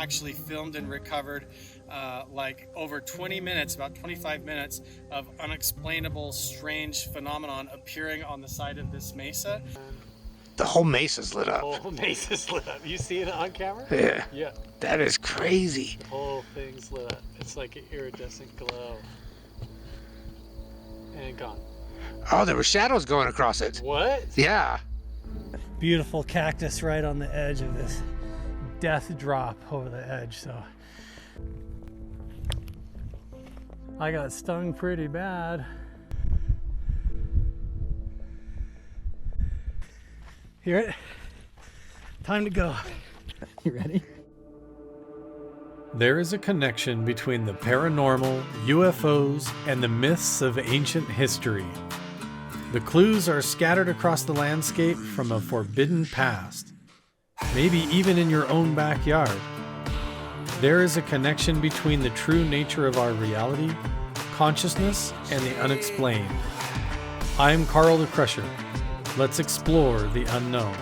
actually filmed and recovered like over 20 minutes, about 25 minutes of unexplainable, strange phenomenon appearing on the side of this mesa. The whole mesa's lit up. The whole mesa's lit up. You see it on camera? Yeah. Yeah. That is crazy. The whole thing's lit up. It's like an iridescent glow. And gone. Oh, there were shadows going across it. What? Yeah. Beautiful cactus right on the edge of this death drop over the edge. So I got stung pretty bad. Hear it? Time to go. You ready? There is a connection between the paranormal, UFOs, and the myths of ancient history. The clues are scattered across the landscape from a forbidden past, maybe even in your own backyard. There is a connection between the true nature of our reality, consciousness, and the unexplained. I'm Carl the Crusher. Let's explore the unknown.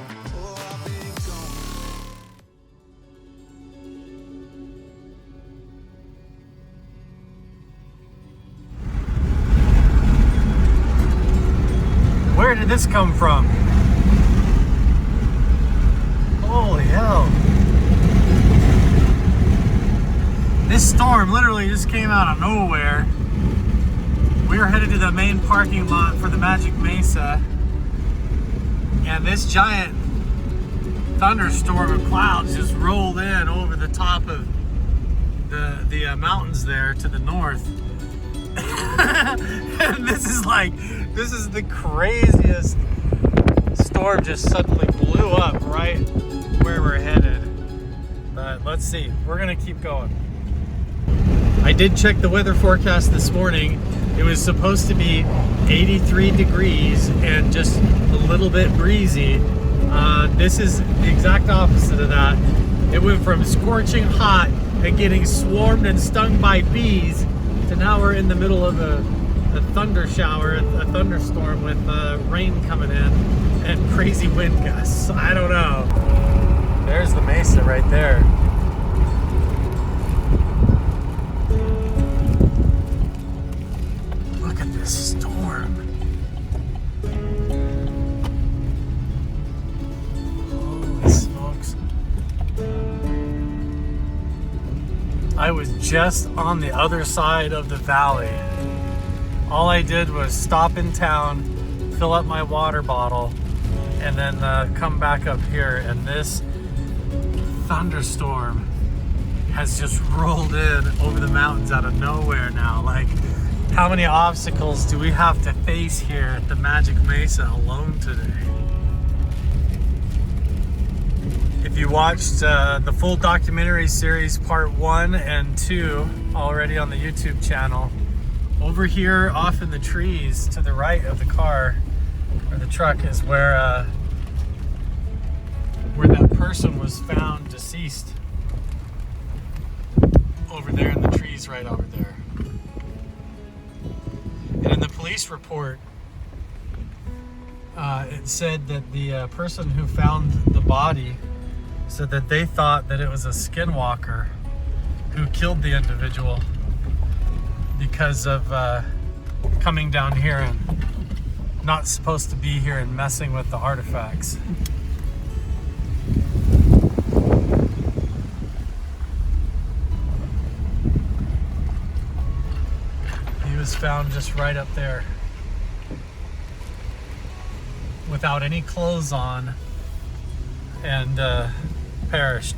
Where did this come from? Holy hell. This storm literally just came out of nowhere. We were headed to the main parking lot for the Magic Mesa. And this giant thunderstorm of clouds just rolled in over the top of the mountains there to the north. And this is the craziest storm, just suddenly blew up right where we're headed. But let's see, we're gonna keep going. I did check the weather forecast this morning. It was supposed to be 83 degrees and just a little bit breezy. This is the exact opposite of that. It went from scorching hot and getting swarmed and stung by bees to now we're in the middle of a thunder shower, a thunderstorm with rain coming in and crazy wind gusts. I don't know. There's the mesa right there. Look at this storm. Holy smokes. I was just on the other side of the valley. All I did was stop in town, fill up my water bottle, and then come back up here. And this thunderstorm has just rolled in over the mountains out of nowhere now. Like, how many obstacles do we have to face here at the Magic Mesa alone today? If you watched the full documentary series part 1 and 2 already on the YouTube channel, over here off in the trees to the right of the car or the truck is where that person was found deceased. Over there in the trees right over there. And in the police report, it said that the person who found the body said that they thought that it was a skinwalker who killed the individual because of coming down here and not supposed to be here and messing with the artifacts. He was found just right up there without any clothes on and perished.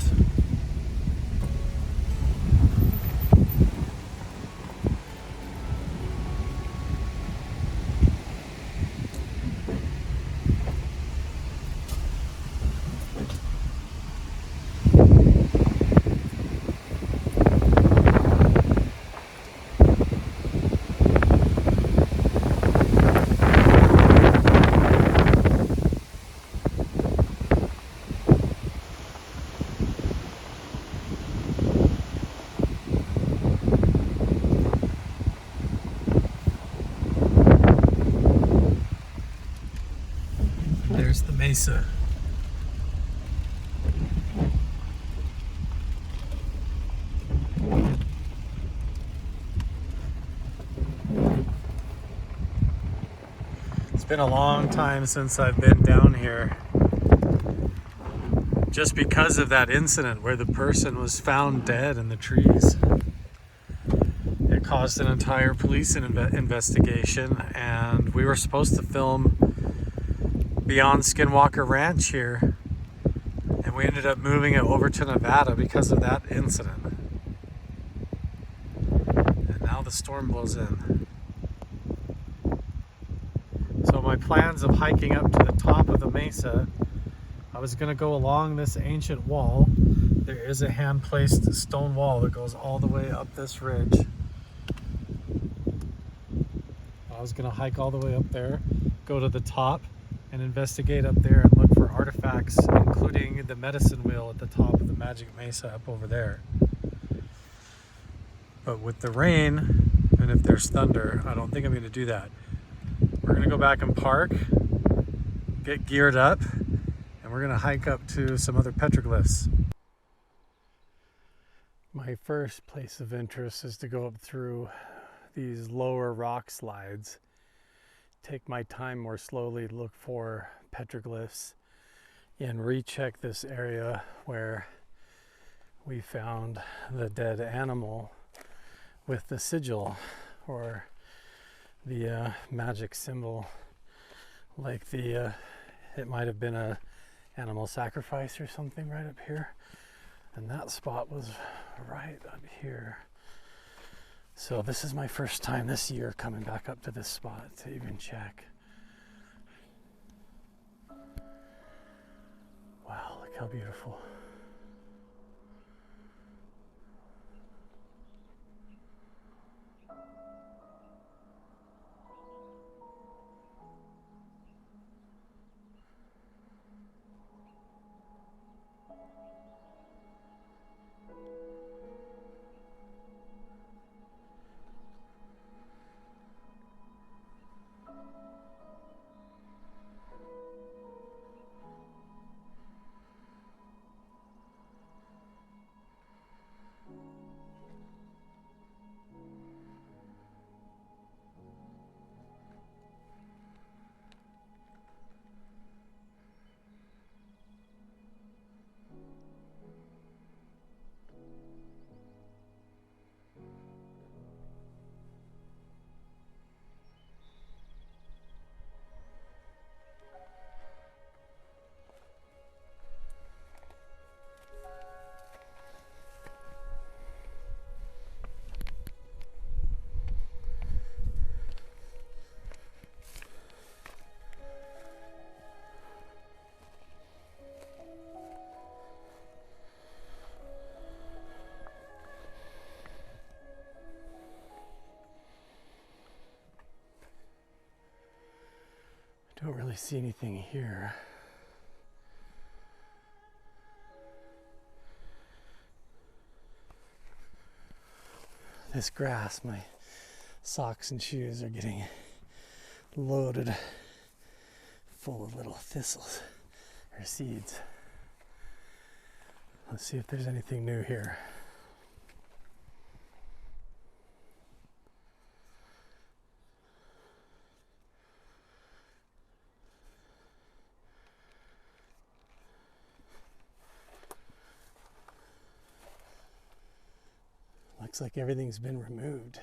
There's the mesa. been a long time since I've been down here. Just because of that incident where the person was found dead in the trees. It caused an entire police investigation, and we were supposed to film beyond Skinwalker Ranch here, and we ended up moving it over to Nevada because of that incident. And now the storm blows in. So my plans of hiking up to the top of the mesa, I was going to go along this ancient wall. There is a hand-placed stone wall that goes all the way up this ridge. I was going to hike all the way up there, go to the top, and investigate up there and look for artifacts, including the medicine wheel at the top of the Magic Mesa up over there. But with the rain, and if there's thunder, I don't think I'm going to do that. We're going to go back and park, get geared up, and we're going to hike up to some other petroglyphs. My first place of interest is to go up through these lower rock slides, take my time more slowly, look for petroglyphs, and recheck this area where we found the dead animal with the sigil, or the magic symbol, like the it might have been a animal sacrifice or something right up here, and that spot was right up here. So this is my first time this year coming back up to this spot to even check. Wow, look how beautiful. Don't really see anything here. This grass, my socks and shoes are getting loaded full of little thistles or seeds. Let's see if there's anything new here. Looks like everything's been removed.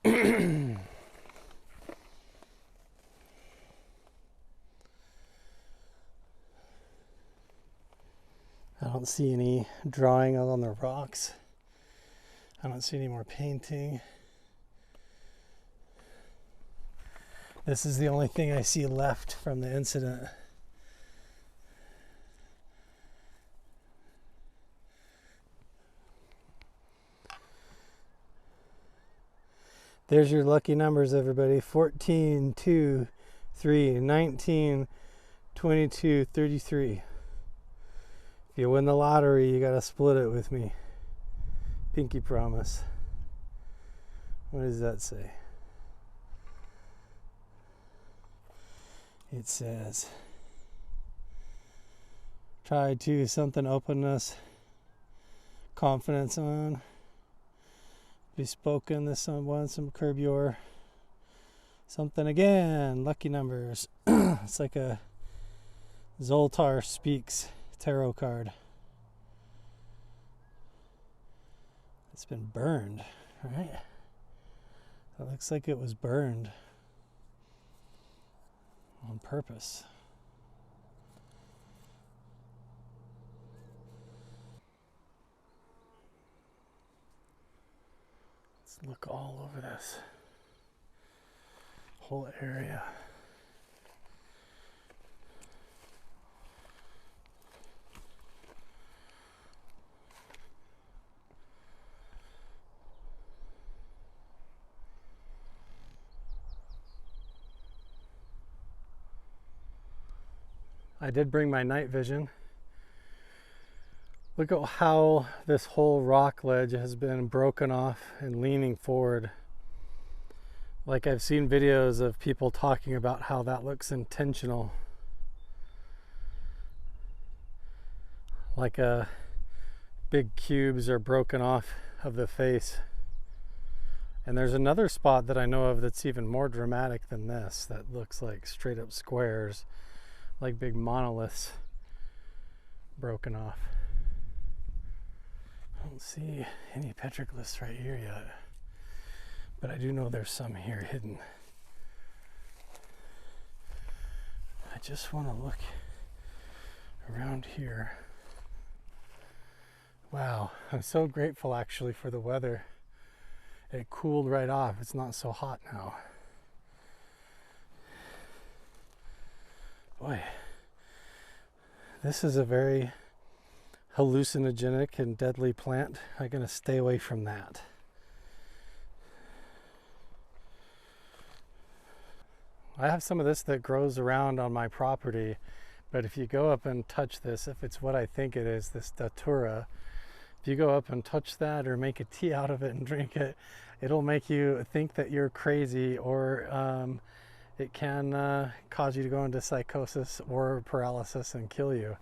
I don't see any drawing on the rocks. I don't see any more painting. This is the only thing I see left from the incident. There's your lucky numbers, everybody. 14, 2, 3, 19, 22, 33. If you win the lottery, you gotta split it with me. Pinky promise. What does that say? It says Try to something openness, confidence on. Bespoken this one, some curb your. Something again, lucky numbers. It's like a Zoltar Speaks tarot card. It's been burned, right? It looks like it was burned on purpose. Let's look all over this whole area. I did bring my night vision. Look at how this whole rock ledge has been broken off and leaning forward. Like I've seen videos of people talking about how that looks intentional. Like big cubes are broken off of the face. And there's another spot that I know of that's even more dramatic than this, that looks like straight up squares, like big monoliths broken off. I don't see any petroglyphs right here yet, but I do know there's some here hidden. I just want to look around here. Wow, I'm so grateful actually for the weather. It cooled right off. It's not so hot now. Boy, this is a very hallucinogenic and deadly plant. I'm going to stay away from that. I have some of this that grows around on my property, but if you go up and touch this, if it's what I think it is, this datura, if you go up and touch that or make a tea out of it and drink it, it'll make you think that you're crazy, or it can cause you to go into psychosis or paralysis and kill you.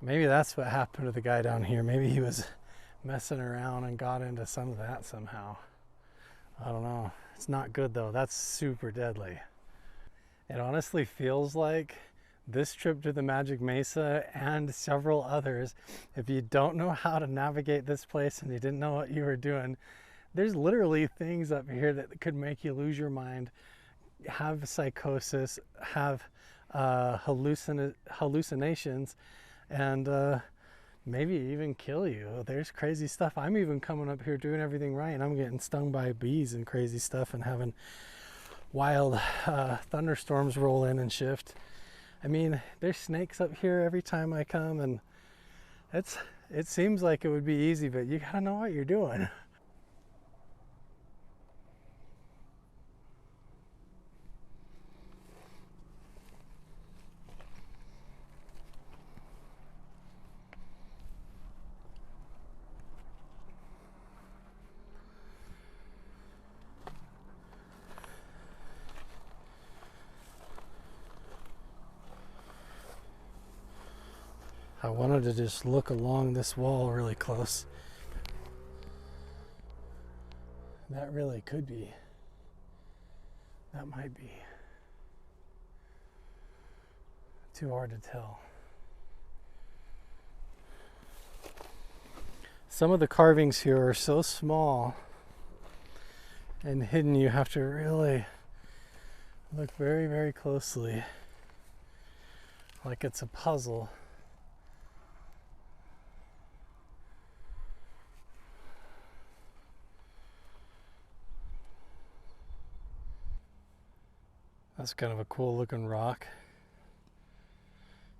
Maybe that's what happened to the guy down here. Maybe he was messing around and got into some of that somehow. I don't know. It's not good though. That's super deadly. It honestly feels like this trip to the Magic Mesa and several others, if you don't know how to navigate this place and you didn't know what you were doing, there's literally things up here that could make you lose your mind, have psychosis, have hallucinations, and maybe even kill you. There's crazy stuff. I'm even coming up here doing everything right, and I'm getting stung by bees and crazy stuff and having wild thunderstorms roll in and shift. I mean, there's snakes up here every time I come, and it seems like it would be easy, but you gotta know what you're doing. I wanted to just look along this wall really close. That really could be. That might be. Too hard to tell. Some of the carvings here are so small and hidden, you have to really look very, very closely, like it's a puzzle. That's kind of a cool looking rock.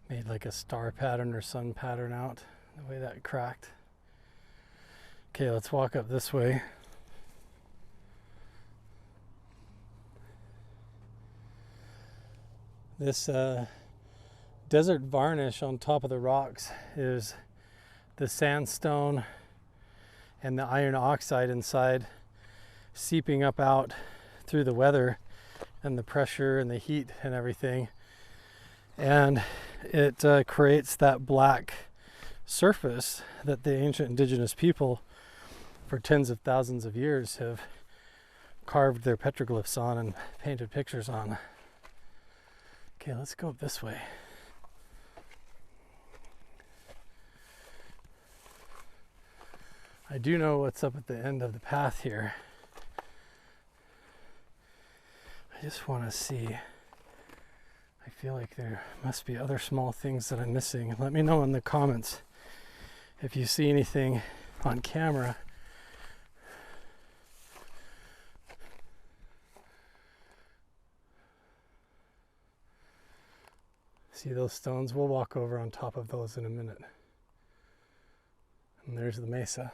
Made like a star pattern or sun pattern out, the way that cracked. Okay, let's walk up this way. This desert varnish on top of the rocks is the sandstone and the iron oxide inside seeping up out through the weather and the pressure and the heat and everything. And it creates that black surface that the ancient indigenous people for tens of thousands of years have carved their petroglyphs on and painted pictures on. Okay, let's go up this way. I do know what's up at the end of the path here. I just want to see. I feel like there must be other small things that I'm missing. Let me know in the comments if you see anything on camera. See those stones? We'll walk over on top of those in a minute. And there's the mesa.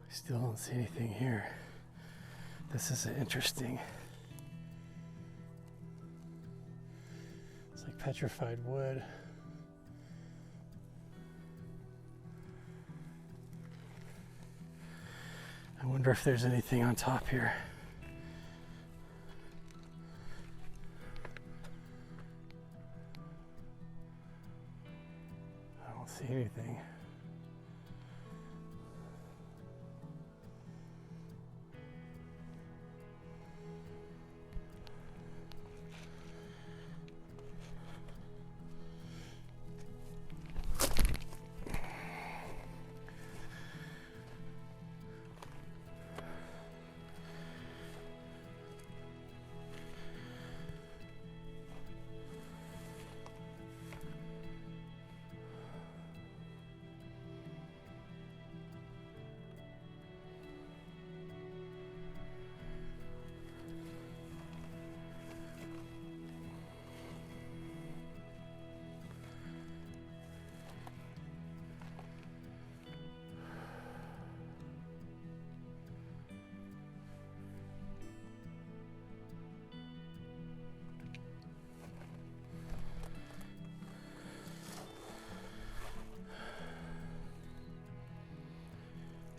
Still don't see anything here. This is interesting. It's like petrified wood. I wonder if there's anything on top here. I don't see anything.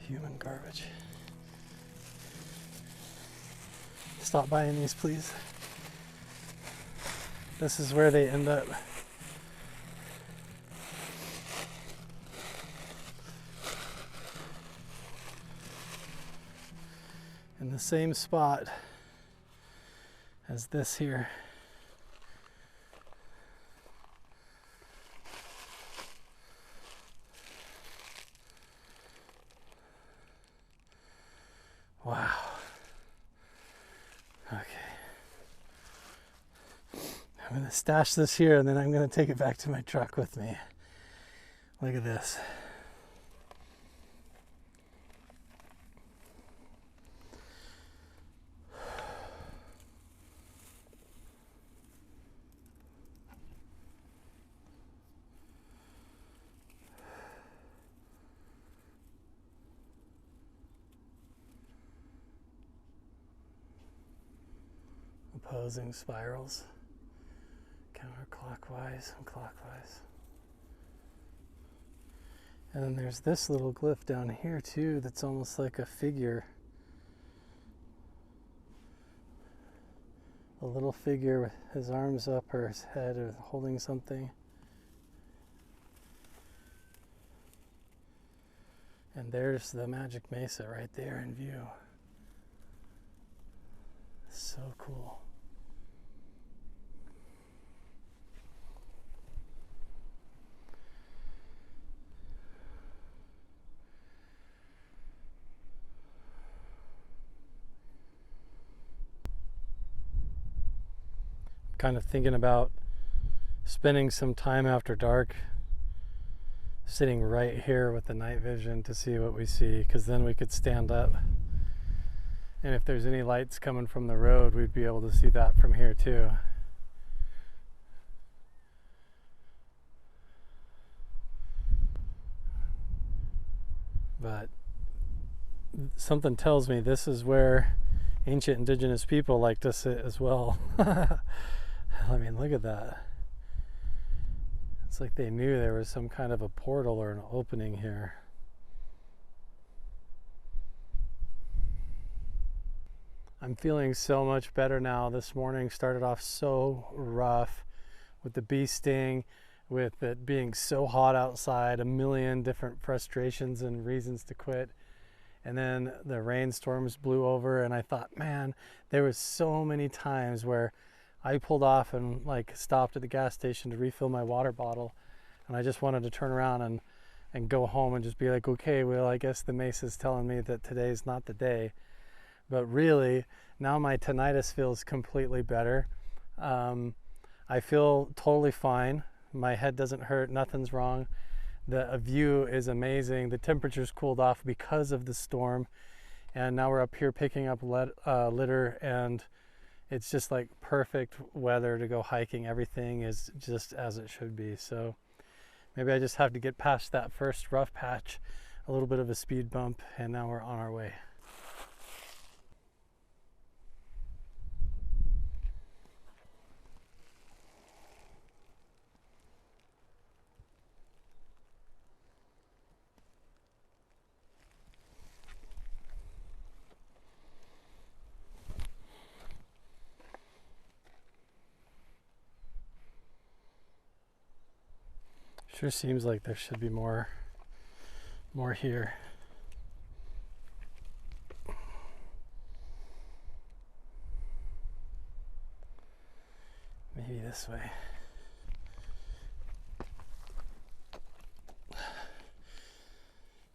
Human garbage. Stop buying these, please. This is where they end up. In the same spot as this here. Wow. Okay. I'm going to stash this here and then I'm going to take it back to my truck with me. Look at this. Opposing spirals, counterclockwise and clockwise. And then there's this little glyph down here too that's almost like a figure. A little figure with his arms up or his head or holding something. And there's the magic mesa right there in view. So cool. Kind of thinking about spending some time after dark sitting right here with the night vision to see what we see, because then we could stand up, and if there's any lights coming from the road we'd be able to see that from here too. But something tells me this is where ancient indigenous people like to sit as well. I mean, look at that. It's like they knew there was some kind of a portal or an opening here. I'm feeling so much better now. This morning started off so rough with the bee sting, with it being so hot outside, a million different frustrations and reasons to quit. And then the rainstorms blew over, and I thought, man, there was so many times where I pulled off and like stopped at the gas station to refill my water bottle, and I just wanted to turn around and go home and just be like, okay, well, I guess the Mesa's telling me that today's not the day. But really, now my tinnitus feels completely better. I feel totally fine. My head doesn't hurt, nothing's wrong. The view is amazing. The temperature's cooled off because of the storm. And now we're up here picking up litter, and it's just like perfect weather to go hiking. Everything is just as it should be. So maybe I just have to get past that first rough patch, a little bit of a speed bump, and now we're on our way. Sure seems like there should be more here. Maybe this way.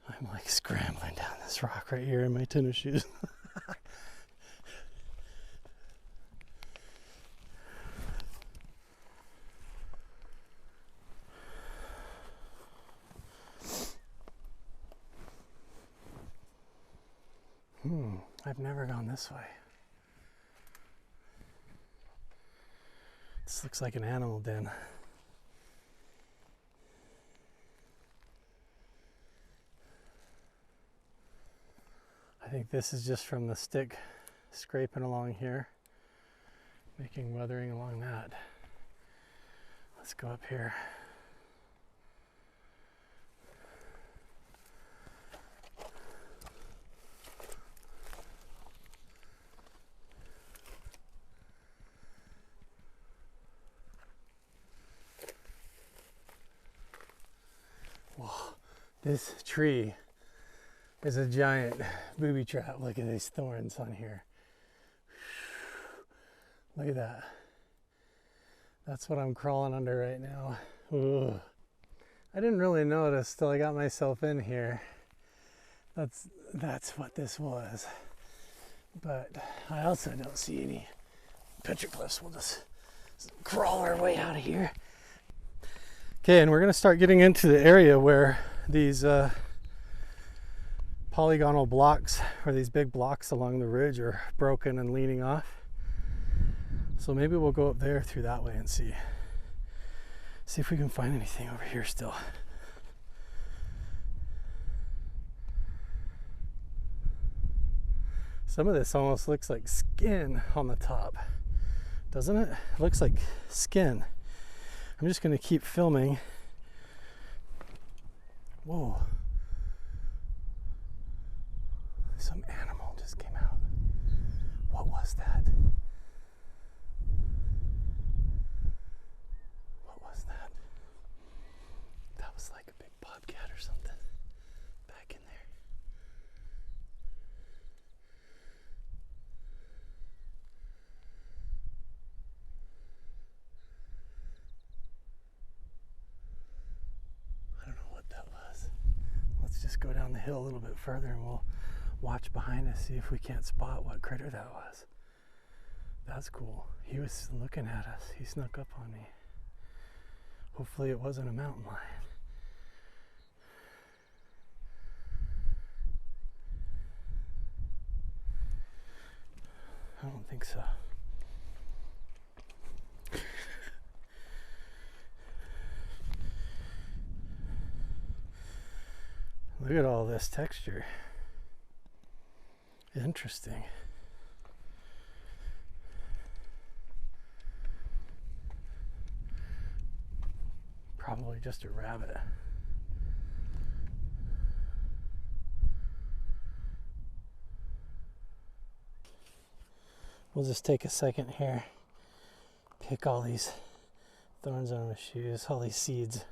I'm like scrambling down this rock right here in my tennis shoes. I've never gone this way. This looks like an animal den. I think this is just from the stick scraping along here, making weathering along that. Let's go up here. This tree is a giant booby trap. Look at these thorns on here. Look at that. That's what I'm crawling under right now. Ooh. I didn't really notice till I got myself in here. That's what this was. But I also don't see any petroglyphs. We'll just crawl our way out of here. Okay, and we're gonna start getting into the area where these polygonal blocks, or these big blocks along the ridge, are broken and leaning off. So maybe we'll go up there through that way and see if we can find anything over here still. Some of this almost looks like skin on the top, doesn't it? It looks like skin. I'm just going to keep filming. Whoa. Some animal just came out. What was that? What was that? That was like a big bobcat or something back in there. I don't know what that was. Let's just go down the hill a little bit further and we'll watch behind us, see if we can't spot what critter that was. That's cool. He was looking at us. He snuck up on me. Hopefully it wasn't a mountain lion. I don't think so. Look at all this texture. Interesting. probably just a rabbit. We'll just take a second here, pick all these thorns on my shoes, all these seeds.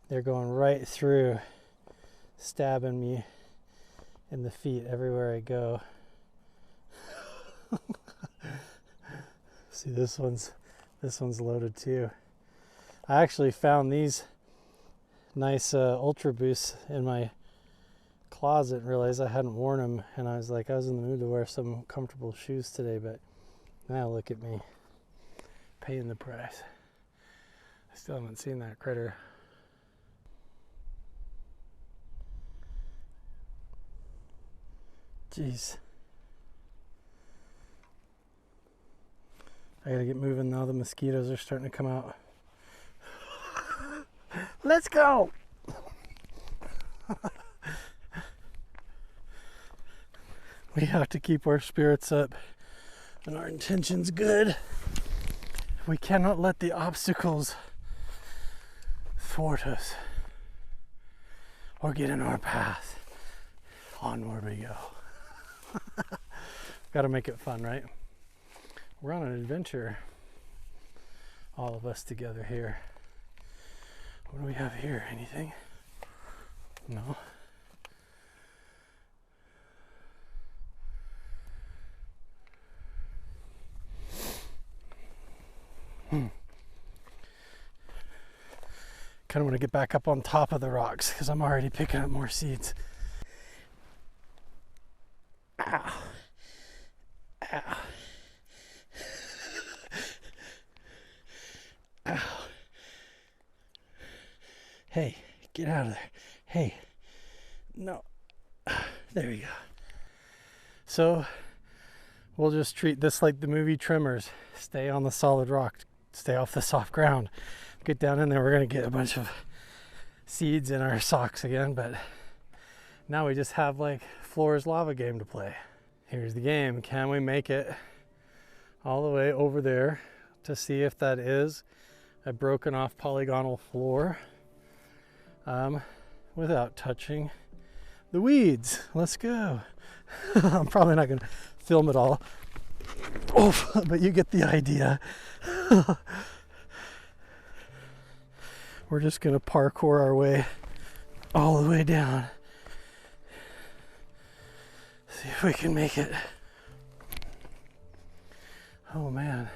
They're going right through, stabbing me in the feet everywhere I go. See, this one's loaded too. I actually found these nice Ultra Boosts in my closet and realized I hadn't worn them, and I was like, I was in the mood to wear some comfortable shoes today, but now look at me paying the price. I still haven't seen that critter. Jeez. I gotta get moving now. The mosquitoes are starting to come out. Let's go! We have to keep our spirits up and our intentions good. We cannot let the obstacles thwart us or get in our path. Onward we go. Gotta make it fun, right? We're on an adventure, all of us together here. What do we have here? Anything? No. Kind of want to get back up on top of the rocks because I'm already picking up more seeds. Ow. Ow. Ow. Hey, get out of there. Hey. No. There you go. So, we'll just treat this like the movie Tremors. Stay on the solid rock. Stay off the soft ground. Get down in there, we're going to get a bunch of seeds in our socks again, but now we just have like Flora's lava game to play. Here's the game. Can we make it all the way over there to see if that is a broken off polygonal floor without touching the weeds? Let's go. I'm probably not going to film it all. Oh, but you get the idea. We're just going to parkour our way all the way down. See if we can make it. Oh man.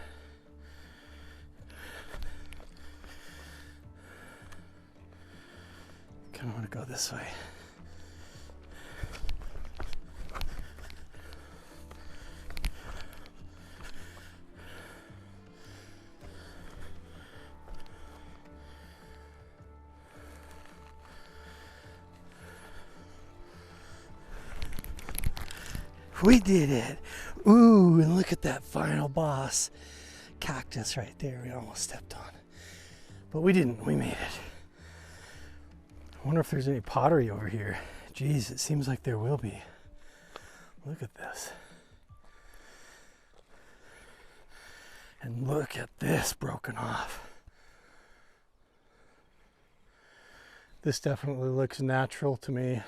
Kind of want to go this way. We did it. Ooh, and look at that final boss. Cactus right there we almost stepped on. But we didn't, we made it. I wonder if there's any pottery over here. Geez, it seems like there will be. Look at this. And look at this broken off. This definitely looks natural to me.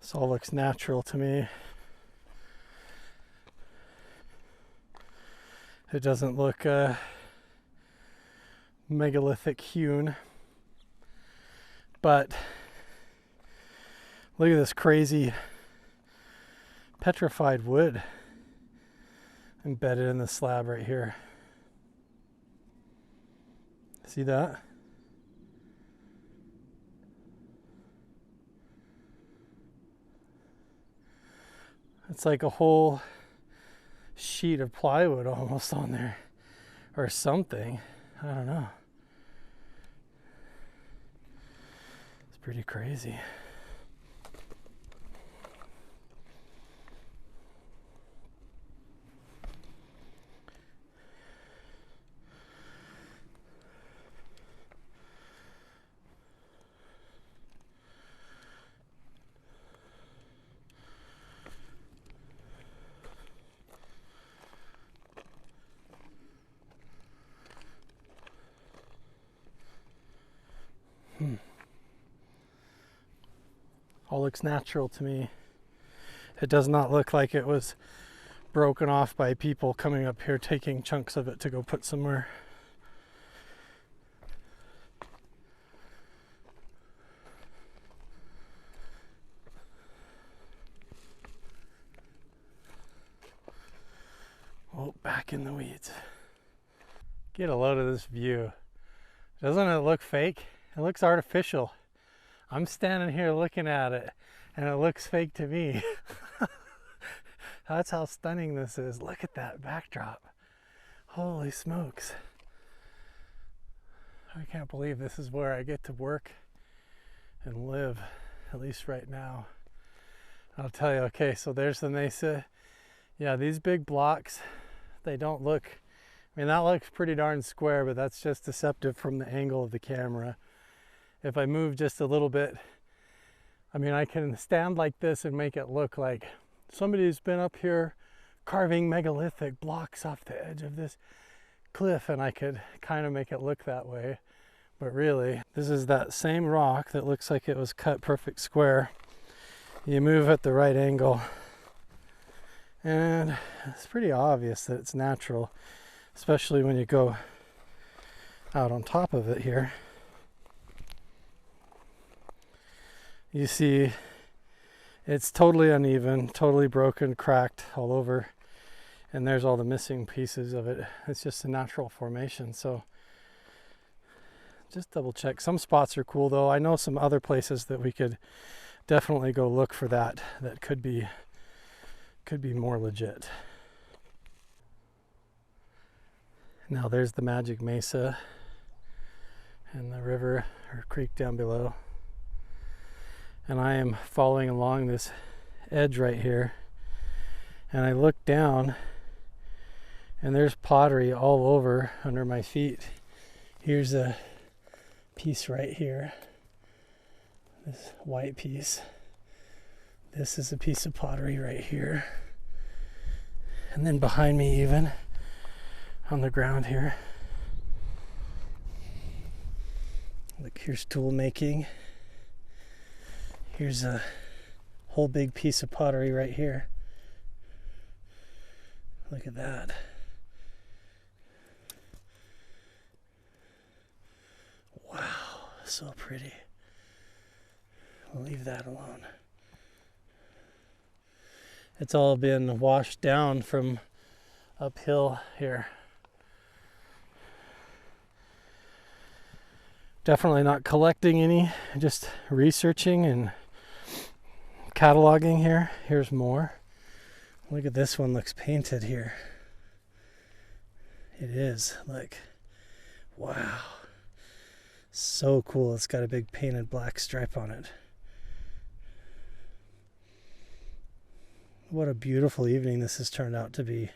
This all looks natural to me. It doesn't look megalithic hewn, but look at this crazy petrified wood embedded in the slab right here. See that? It's like a whole sheet of plywood almost on there or something. I don't know. It's pretty crazy. All looks natural to me. It does not look like it was broken off by people coming up here taking chunks of it to go put somewhere. Oh, back in the weeds. Get a load of this view. Doesn't it look fake? It looks artificial. I'm standing here looking at it and it looks fake to me. That's how stunning this is. Look at that backdrop. Holy smokes. I can't believe this is where I get to work and live, at least right now. I'll tell you, okay, so there's the Mesa. Yeah, these big blocks, they don't look, I mean, that looks pretty darn square, but that's just deceptive from the angle of the camera. If I move just a little bit, I mean, I can stand like this and make it look like somebody's been up here carving megalithic blocks off the edge of this cliff, and I could kind of make it look that way. But really, this is that same rock that looks like it was cut perfect square. You move at the right angle, and it's pretty obvious that it's natural, especially when you go out on top of it here. You see it's totally uneven, totally broken, cracked all over, and there's all the missing pieces of it. It's just a natural formation, so just double check. Some spots are cool though. I know some other places that we could definitely go look for that could be more legit. Now there's the magic Mesa and the river or creek down below. And I am following along this edge right here, and I look down and there's pottery all over under my feet. Here's a piece right here, this white piece. This is a piece of pottery right here, and then behind me, even on the ground here, look, here's tool making. Here's a whole big piece of pottery right here. Look at that. Wow, so pretty. We'll leave that alone. It's all been washed down from uphill here. Definitely not collecting any, just researching and cataloging here. Here's more. Look at this one, looks painted here. It is, look. Wow. So cool. It's got a big painted black stripe on it. What a beautiful evening this has turned out to be.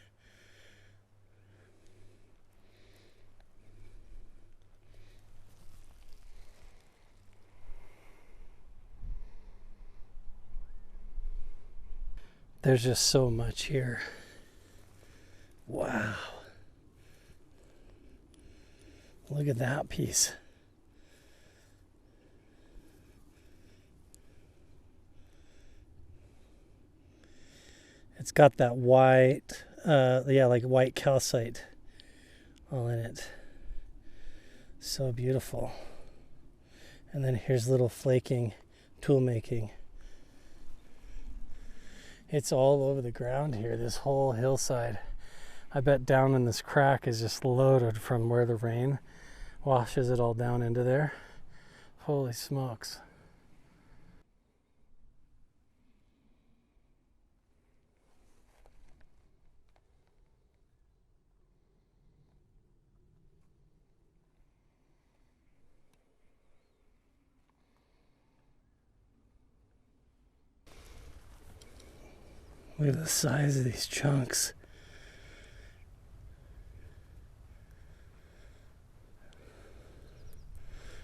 There's just so much here. Wow. Look at that piece. It's got that white, like white calcite all in it. So beautiful. And then here's little flaking tool making. It's all over the ground here, this whole hillside. I bet down in this crack is just loaded from where the rain washes it all down into there. Holy smokes. Look at the size of these chunks.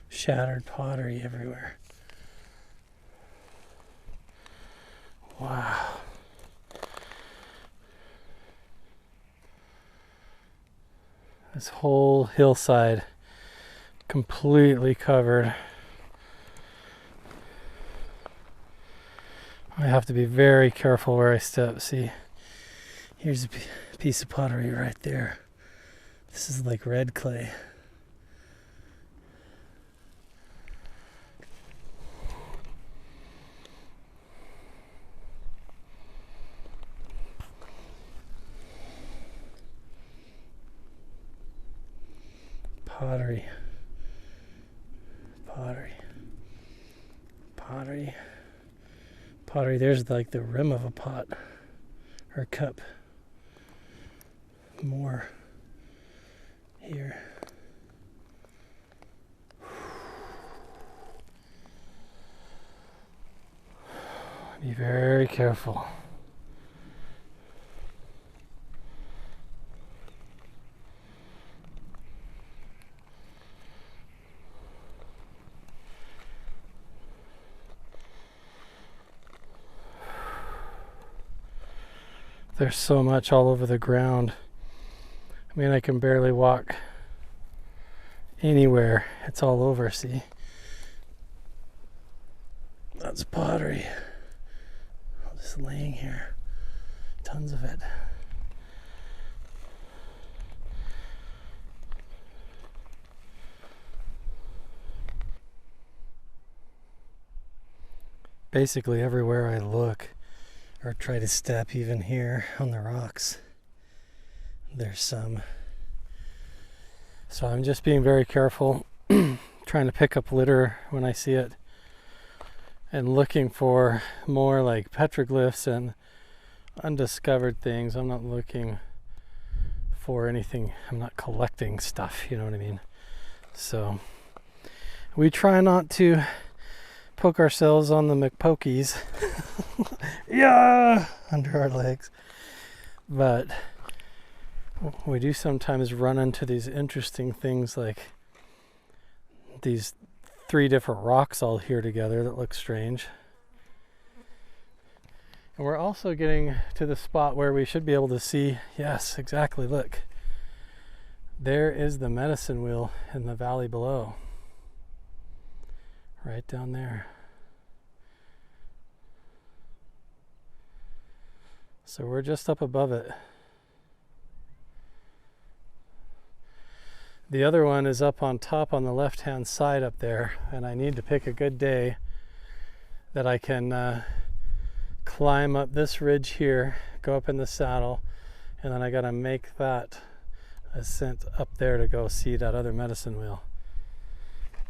Shattered pottery everywhere. Wow. This whole hillside completely covered. I have to be very careful where I step. See, here's a piece of pottery right there. This is like red clay. Pottery. Pottery. Pottery. Pottery, there's like the rim of a pot or cup. More here. Be very careful. There's so much all over the ground. I mean, I can barely walk anywhere. It's all over, see? That's pottery. Just laying here. Tons of it. Basically everywhere I look, or try to step, even here on the rocks, there's some. So I'm just being very careful, trying to pick up litter when I see it, and looking for more like petroglyphs and undiscovered things. I'm not looking for anything, I'm not collecting stuff, you know what I mean? So we try not to poke ourselves on the McPokies. Yeah, under our legs. But we do sometimes run into these interesting things, like these 3 different rocks all here together that look strange. And we're also getting to the spot where we should be able to see, yes, exactly, look. There is the medicine wheel in the valley below. Right down there. So we're just up above it. The other one is up on top on the left-hand side up there, and I need to pick a good day that I can climb up this ridge here, go up in the saddle, and then I gotta make that ascent up there to go see that other medicine wheel.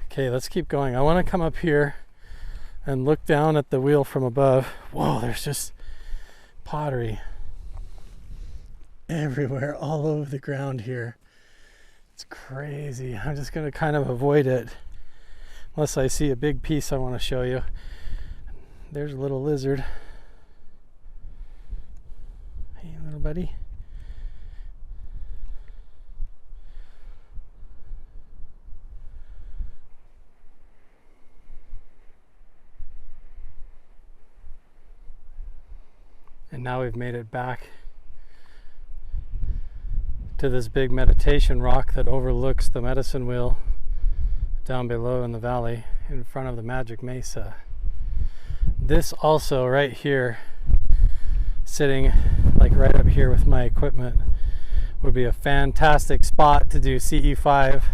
Okay, let's keep going. I want to come up here and look down at the wheel from above. Whoa, there's just pottery everywhere, all over the ground here. It's crazy. I'm just going to kind of avoid it unless I see a big piece I want to show you. There's a little lizard. Hey, little buddy. And now we've made it back to this big meditation rock that overlooks the medicine wheel down below in the valley in front of the magic mesa. This also right here, sitting like right up here with my equipment, would be a fantastic spot to do CE5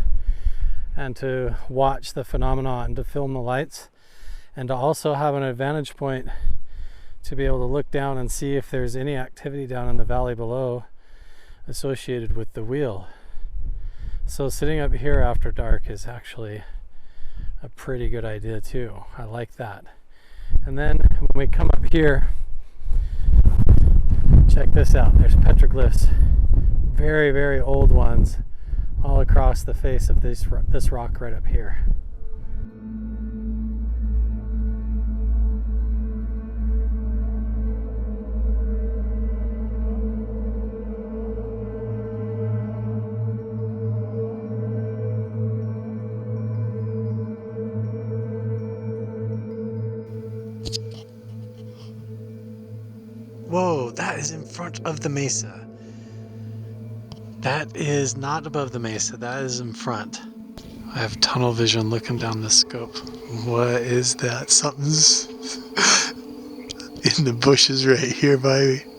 and to watch the phenomena and to film the lights, and to also have an advantage point to be able to look down and see if there's any activity down in the valley below associated with the wheel. So sitting up here after dark is actually a pretty good idea too. I like that. And then when we come up here, check this out. There's petroglyphs, very, very old ones, all across the face of this rock right up here. Whoa, that is in front of the mesa. That is not above the mesa, that is in front. I have tunnel vision looking down the scope. What is that? Something's in the bushes right here by me.